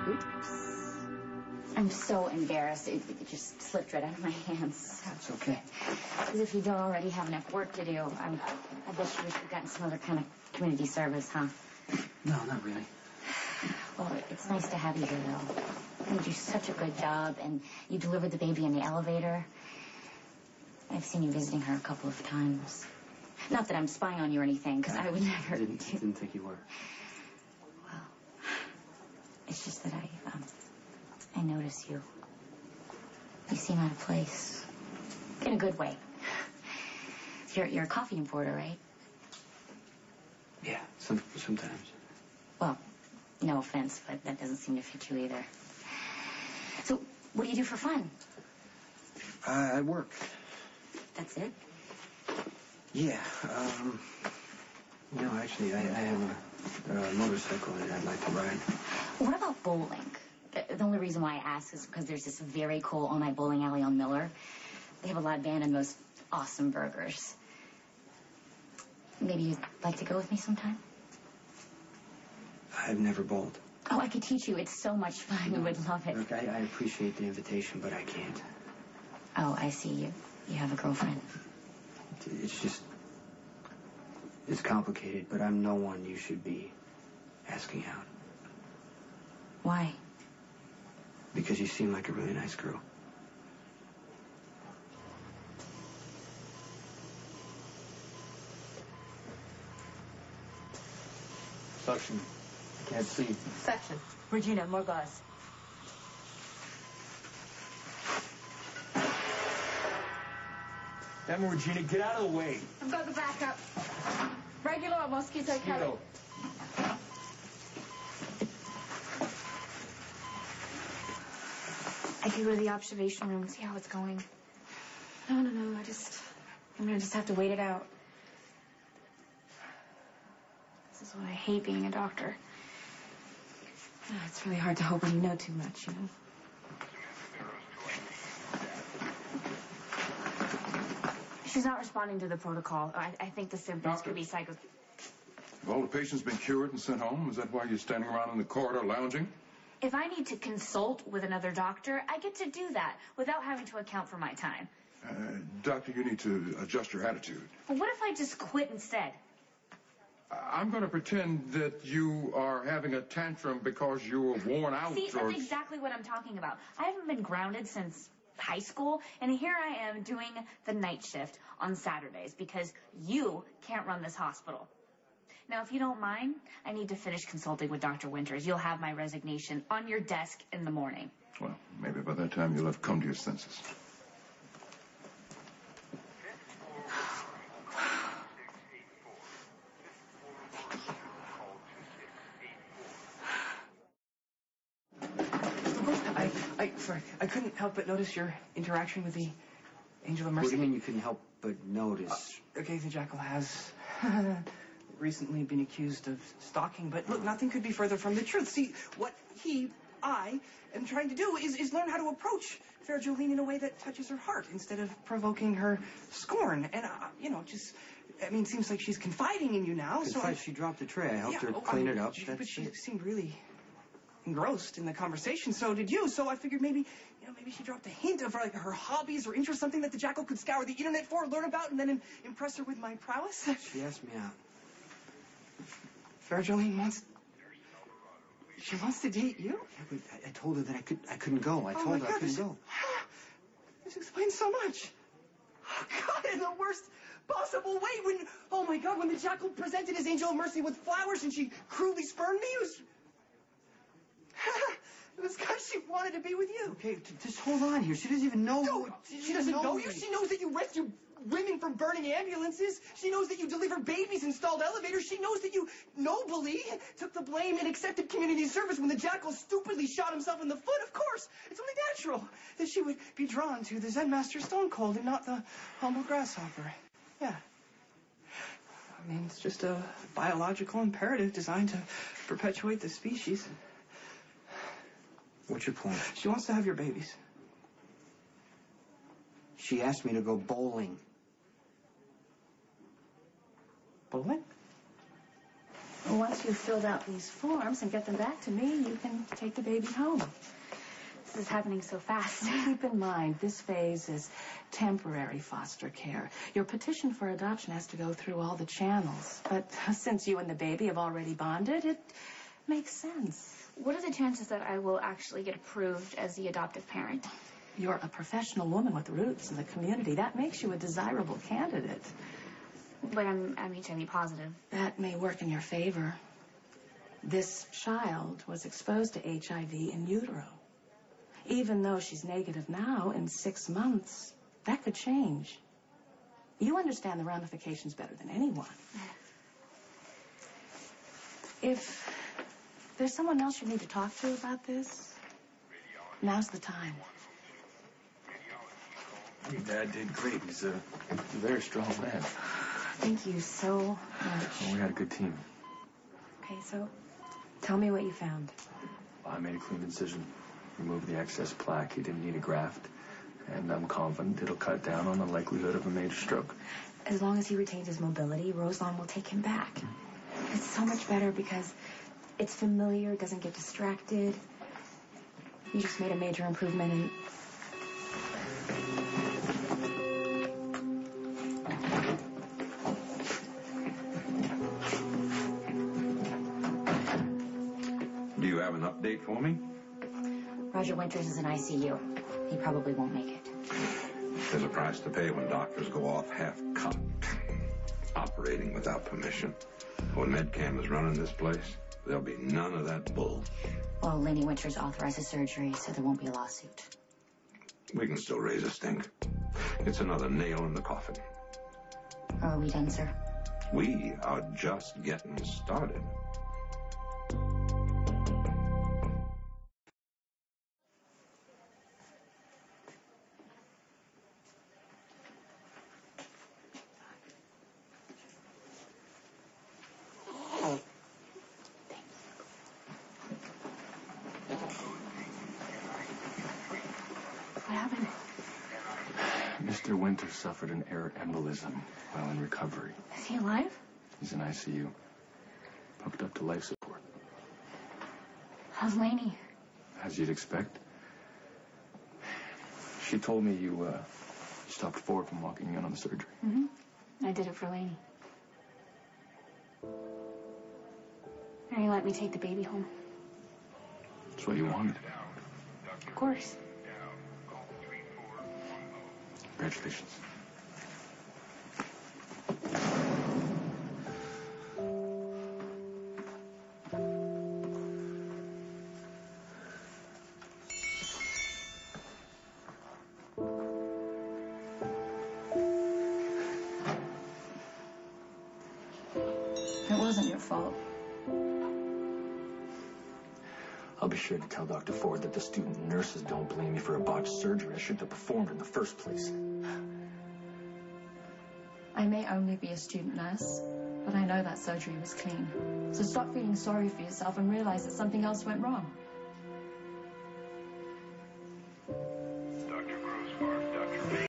Oops. I'm so embarrassed. It just slipped right out of my hands. That's okay. As if you don't already have enough work to do. I bet you wish you'd gotten some other kind of community service, huh? No, not really. Well, it's nice to have you here, though. You do such a good job, and you delivered the baby in the elevator. I've seen you visiting her a couple of times. Not that I'm spying on you or anything, because I would never... Didn't think you were. Well, it's just that I notice you. You seem out of place. In a good way. You're a coffee importer, right? Yeah, sometimes. Well, no offense, but that doesn't seem to fit you either. So, what do you do for fun? I work. That's it? Yeah, no, actually, I have a motorcycle that I'd like to ride. What about bowling? The only reason why I ask is because there's this very cool all-night bowling alley on Miller. They have a live band and most awesome burgers. Maybe you'd like to go with me sometime? I've never bowled. Oh, I could teach you. It's so much fun. You would love it. Look, I appreciate the invitation, but I can't. Oh, I see. You have a girlfriend. It's just... It's complicated, but I'm no one you should be asking out. Why? Because you seem like a really nice girl. Suction. Can't see. Section. Regina, more gauze. Emma, Regina, get out of the way. I've got the backup. Regular or mosquito carry? I could go to the observation room and see how it's going. No. I'm gonna just have to wait it out. This is why I hate being a doctor. It's really hard to hope when you know too much, you know? She's not responding to the protocol. I think the symptoms could be psycho... Have all the patients been cured and sent home? Is that why you're standing around in the corridor lounging? If I need to consult with another doctor, I get to do that without having to account for my time. Doctor, you need to adjust your attitude. But what if I just quit instead? I'm going to pretend that you are having a tantrum because you're worn out. See, that's exactly what I'm talking about. I haven't been grounded since high school, and here I am doing the night shift on Saturdays because you can't run this hospital. Now, if you don't mind, I need to finish consulting with Dr. Winters. You'll have my resignation on your desk in the morning. Well, maybe by that time you'll have come to your senses. Sorry, I couldn't help but notice your interaction with the Angel of Mercy. What do you mean you couldn't help but notice? Okay, the Jackal has recently been accused of stalking, but look, nothing could be further from the truth. See, what I am trying to do is learn how to approach Fair Jolene in a way that touches her heart instead of provoking her scorn. And, it seems like she's confiding in you now. She dropped the tray. I helped her clean it up. But she seemed really engrossed in the conversation. So did you. So I figured maybe she dropped a hint of her hobbies or interests, something that the Jackal could scour the internet for, learn about, and then impress her with my prowess. She asked me out. Fair Jolene wants to date you? Yeah, but I told her that I couldn't go. I told her I couldn't go. This explains so much. Oh, God, in the worst possible way. When the Jackal presented his Angel of Mercy with flowers and she cruelly spurned me, it was because she wanted to be with you. Okay, just hold on here. She doesn't even know. No, she doesn't know you. She knows that you rescue women from burning ambulances. She knows that you deliver babies, installed elevators. She knows that you nobly took the blame and accepted community service when the Jackal stupidly shot himself in the foot. Of course, it's only natural that she would be drawn to the Zen Master Stone Cold and not the humble grasshopper. Yeah. It's just a biological imperative designed to perpetuate the species. What's your point? She wants to have your babies. She asked me to go bowling. Bowling? Well, once you've filled out these forms and get them back to me, you can take the baby home. This is happening so fast. Keep in mind, this phase is temporary foster care. Your petition for adoption has to go through all the channels. But since you and the baby have already bonded, it makes sense. What are the chances that I will actually get approved as the adoptive parent? You're a professional woman with roots in the community. That makes you a desirable candidate. But I'm HIV positive. That may work in your favor. This child was exposed to HIV in utero. Even though she's negative now, in 6 months, that could change. You understand the ramifications better than anyone. If there's someone else you need to talk to about this, now's the time. Your dad did great. He's a very strong man. Thank you so much. Well, we had a good team. Okay, so tell me what you found. I made a clean incision. Removed the excess plaque. He didn't need a graft. And I'm confident it'll cut down on the likelihood of a major stroke. As long as he retains his mobility, Roselawn will take him back. It's so much better because it's familiar, doesn't get distracted. You just made a major improvement in... Do you have an update for me? Roger Winters is in ICU. He probably won't make it. There's a price to pay when doctors go off half-cocked, operating without permission. When Medcam is running this place, there'll be none of that bull. Well, Lenny Winters authorized the surgery, so there won't be a lawsuit. We can still raise a stink. It's another nail in the coffin. Are we done, sir? We are just getting started. What happened? Mr. Winter suffered an air embolism while in recovery. Is he alive? He's in ICU. Hooked up to life support. How's Lainey? As you'd expect. She told me you stopped Ford from walking in on the surgery. Mm-hmm. I did it for Lainey. Are you let me take the baby home? That's what you wanted. Of course. Congratulations. It wasn't your fault. I'll be sure to tell Dr. Ford that the student nurses don't blame me for a botched surgery I shouldn't have performed in the first place. I may only be a student nurse, but I know that surgery was clean. So stop feeling sorry for yourself and realize that something else went wrong.